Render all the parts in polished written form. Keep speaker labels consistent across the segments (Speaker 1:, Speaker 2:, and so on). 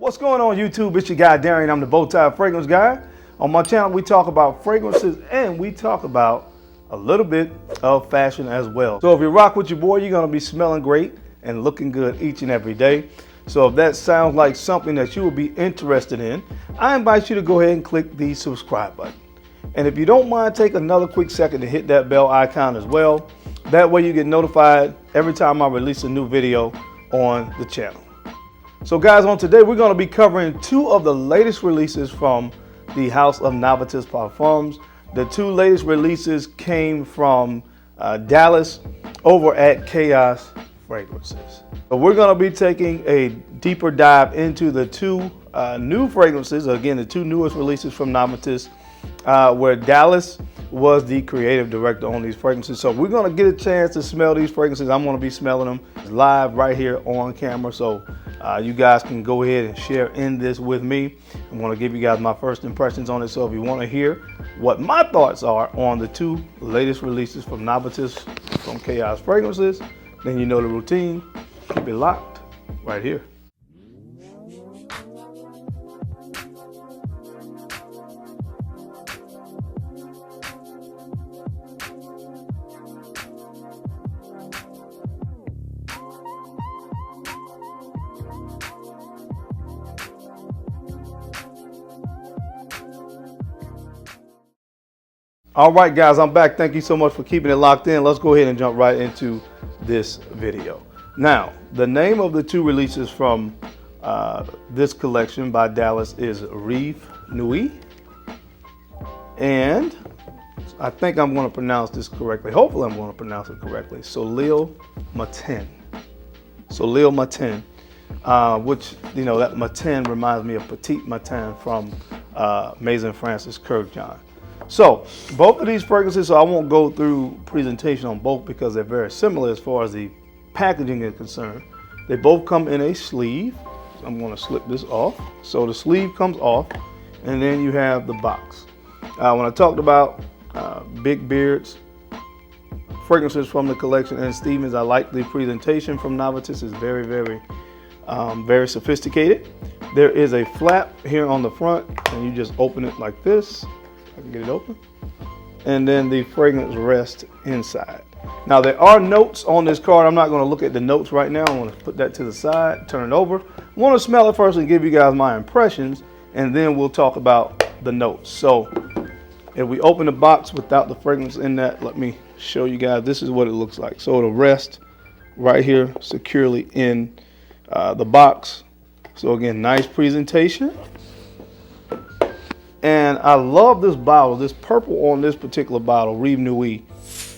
Speaker 1: What's going on YouTube? It's your guy Darian. I'm the Bowtie Fragrance Guy. On my channel we talk about fragrances and we talk about a little bit of fashion as well. So if you rock with your boy, you're gonna be smelling great and looking good each and every day. So if that sounds like something that you would be interested in, I invite you to go ahead and click the subscribe button. And if you don't mind, take another quick second to hit that bell icon as well. That way you get notified every time I release a new video on the channel. So guys, on today we're going to be covering two of the latest releases from the house of Navitus Parfums. The two latest releases came from Dallas over at Chaos Fragrances. So we're going to be taking a deeper dive into the two new fragrances, again the two newest releases from Navitus, where Dallas was the creative director on these fragrances. So we're going to get a chance to smell these fragrances. I'm going to be smelling them live right here on camera. So you guys can go ahead and share in this with me. I'm going to give you guys my first impressions on it. So if you want to hear what my thoughts are on the two latest releases from Navitus from Chaos Fragrances, then you know the routine. Keep it locked right here. All right, guys, I'm back. Thank you so much for keeping it locked in. Let's go ahead and jump right into this video. Now, the name of the two releases from this collection by Dallas is Reve, Nuit, and I think I'm going to pronounce this correctly. Hopefully I'm going to pronounce it correctly. Soleil Matin. Soleil Matin, which, you know, that Matin reminds me of Petite Matin from Maison Francis Kurkdjian. So both of these fragrances, so I won't go through presentation on both because they're very similar as far as the packaging is concerned. They both come in a sleeve. I'm going to slip this off. So the sleeve comes off, and then you have the box. When I talked about Big Beard's fragrances from the collection and Stevens, I like the presentation from Navitus. It's very, very sophisticated. There is a flap here on the front, and you just open it like this. I can get it open. And then the fragrance rests inside. Now there are notes on this card. I'm not going to look at the notes right now. I want to put that to the side, turn it over. I want to smell it first and give you guys my impressions, and then we'll talk about the notes. So if we open the box without the fragrance in that, let me show you guys. This is what it looks like. So it'll rest right here securely in the box. So again, nice presentation. And I love this bottle. This purple on this particular bottle, Reve Nuit,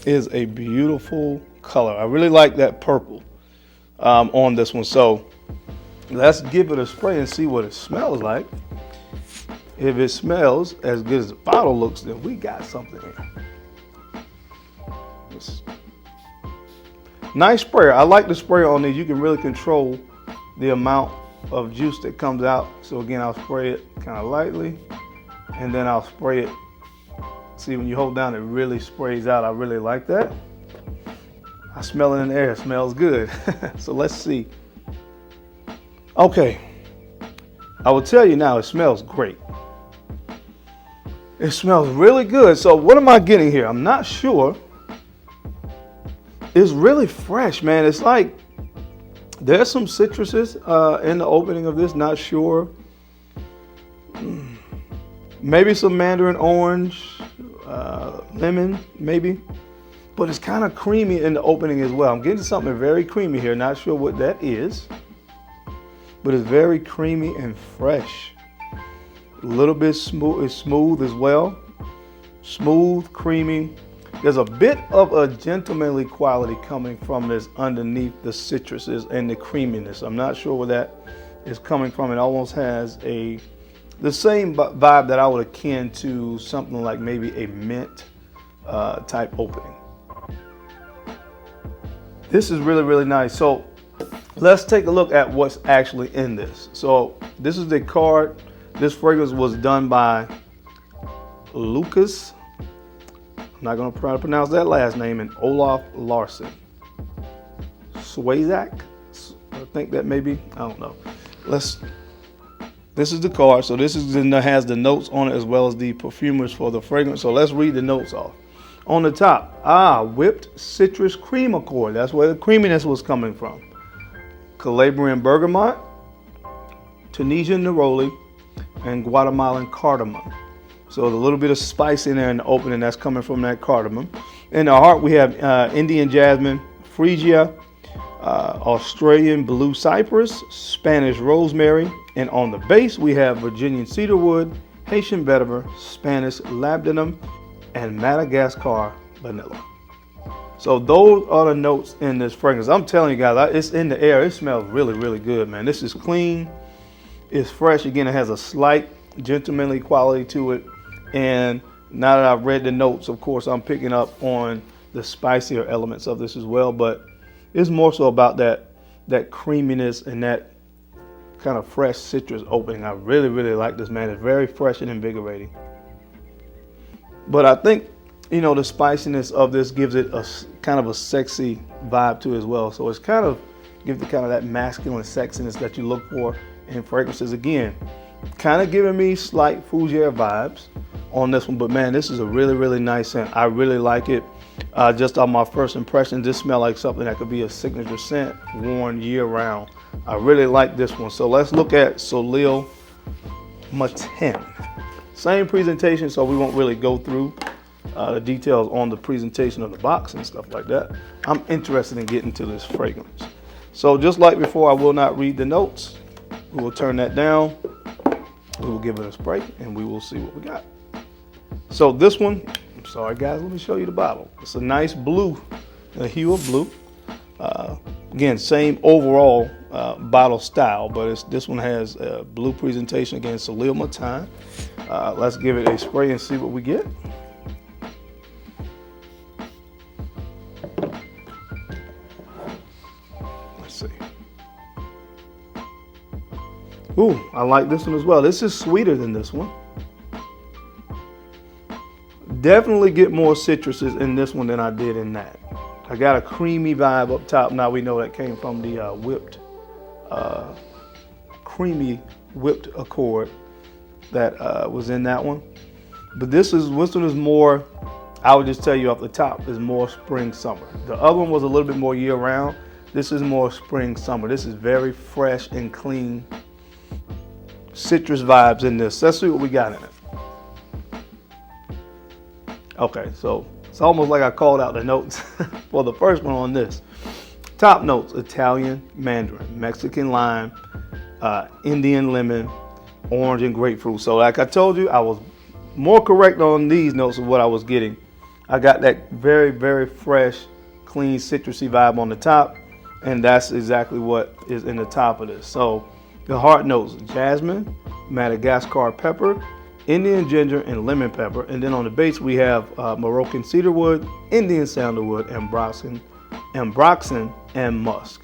Speaker 1: is a beautiful color. I really like that purple on this one. So let's give it a spray and see what it smells like. If it smells as good as the bottle looks, then we got something here. Nice sprayer. I like the sprayer on these. You can really control the amount of juice that comes out. So again, I'll spray it kind of lightly. And then I'll spray it. See, when you hold down, it really sprays out. I really like that. I smell it in the air. It smells good. So let's see. Okay. I will tell you now, it smells great. It smells really good. So what am I getting here? I'm not sure. It's really fresh, man. It's like there's some citruses in the opening of this. Not sure. Maybe some mandarin orange, lemon, maybe. But it's kind of creamy in the opening as well. I'm getting something very creamy here. Not sure what that is. But it's very creamy and fresh. A little bit smooth, it's smooth as well. Smooth, creamy. There's a bit of a gentlemanly quality coming from this underneath the citruses and the creaminess. I'm not sure where that is coming from. It almost has the same vibe that I would akin to something like maybe a mint type opening. This is really nice. So let's take a look at what's actually in this. So this is the card. This fragrance was done by Lucas. I'm not going to try to pronounce that last name, and Olaf Larsen. Swazak. I think that maybe, I don't know. Let's This is the card. So this has the notes on it as well as the perfumers for the fragrance. So let's read the notes off. On the top, whipped citrus cream accord. That's where the creaminess was coming from. Calabrian bergamot, Tunisian neroli, and Guatemalan cardamom. So a little bit of spice in there in the opening that's coming from that cardamom. In the heart, we have Indian jasmine, freesia, Australian blue cypress, Spanish rosemary, and on the base we have Virginian cedarwood, Haitian vetiver, Spanish labdanum, and Madagascar vanilla. So those are the notes in this fragrance. I'm telling you guys, it's in the air. It smells really, really good, man. This is clean. It's fresh. Again, it has a slight gentlemanly quality to it. And now that I've read the notes, of course, I'm picking up on the spicier elements of this as well. But it's more so about that creaminess and that kind of fresh citrus opening. I really, really like this, man. It's very fresh and invigorating. But I think, you know, the spiciness of this gives it a kind of a sexy vibe to it as well. So it's kind of gives it kind of that masculine sexiness that you look for in fragrances. Again, kind of giving me slight fougere vibes on this one. But man, this is a really, really nice scent. I really like it. Just on my first impression, this smells like something that could be a signature scent worn year round. I really like this one. So let's look at Soleil Matin. Same presentation, so we won't really go through the details on the presentation of the box and stuff like that. I'm interested in getting to this fragrance. So just like before, I will not read the notes. We will turn that down. We will give it a spray and we will see what we got. So this one, I'm sorry guys, let me show you the bottle. It's a nice blue, a hue of blue. Again, same overall bottle style, but this one has a blue presentation. Again, Soleil Matin. Let's give it a spray and see what we get. Let's see. Ooh, I like this one as well. This is sweeter than this one. Definitely get more citruses in this one than I did in that. I got a creamy vibe up top. Now we know that came from the creamy whipped accord that was in that one. But this one is more, I would just tell you off the top, is more spring summer. The other one was a little bit more year round. This is more spring summer. This is very fresh and clean citrus vibes in this. Let's see what we got in it. Okay, so it's almost like I called out the notes for the first one on this. Top notes: Italian mandarin, Mexican lime, Indian lemon, orange, and grapefruit. So like I told you, I was more correct on these notes of what I was getting. I got that very, very fresh, clean, citrusy vibe on the top, and that's exactly what is in the top of this. So the heart notes: jasmine, Madagascar pepper, Indian ginger, and lemon pepper. And then on the base we have Moroccan cedarwood, Indian sandalwood, ambroxan, and musk.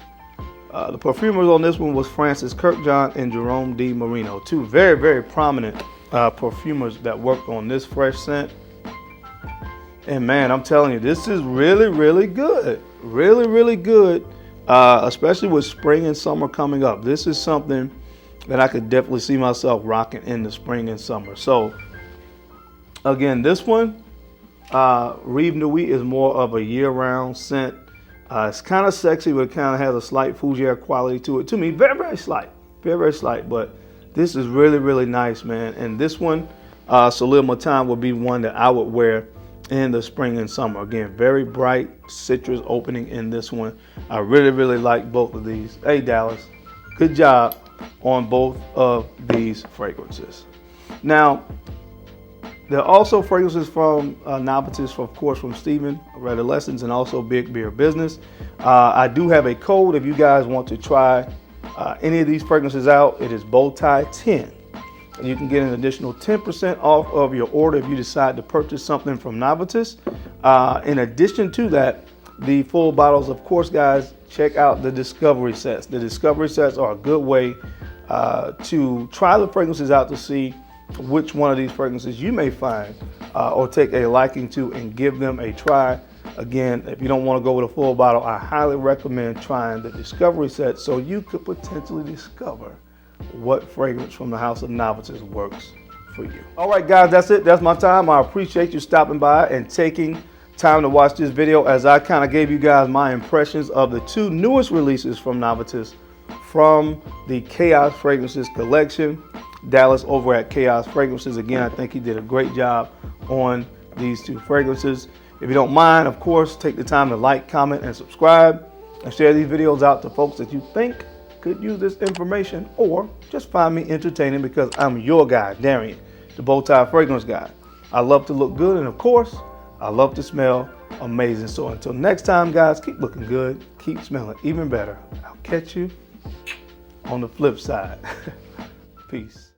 Speaker 1: The perfumers on this one was Francis Kirkjohn and Jerome D. Marino, two very, very prominent perfumers that worked on this fresh scent. And man, I'm telling you, this is really, really good. Really, really good, especially with spring and summer coming up. This is something that I could definitely see myself rocking in the spring and summer. So again, this one, Reve Nuit, is more of a year-round scent. It's kind of sexy, but it kind of has a slight fougere quality to it. To me, very, very slight, very, very slight. But this is really, really nice, man. And this one, Soleil Matin, would be one that I would wear in the spring and summer. Again, very bright citrus opening in this one. I really, really like both of these. Hey, Dallas, good job on both of these fragrances. Now, there are also fragrances from Navitus, of course, from Stephen, Redolessence, and also Big Beer Business. I do have a code if you guys want to try any of these fragrances out. It is Bowtie10. And you can get an additional 10% off of your order if you decide to purchase something from Navitus. In addition to that, the full bottles, of course, guys, check out the discovery sets. The discovery sets are a good way to try the fragrances out to see which one of these fragrances you may find or take a liking to and give them a try. Again, if you don't want to go with a full bottle, I highly recommend trying the discovery set so you could potentially discover what fragrance from the house of Navitus works for you. All right, guys, that's it. That's my time. I appreciate you stopping by and taking time to watch this video as I kind of gave you guys my impressions of the 2 newest releases from Navitus from the Chaos Fragrances collection. Dallas over at Chaos Fragrances, again, I think he did a great job on these 2 fragrances. If you don't mind, of course, take the time to like, comment, and subscribe, and share these videos out to folks that you think could use this information, or just find me entertaining because I'm your guy, Darian, the Bowtie Fragrance Guy. I love to look good, and of course, I love to smell amazing. So until next time, guys, keep looking good, keep smelling even better. I'll catch you on the flip side. Peace.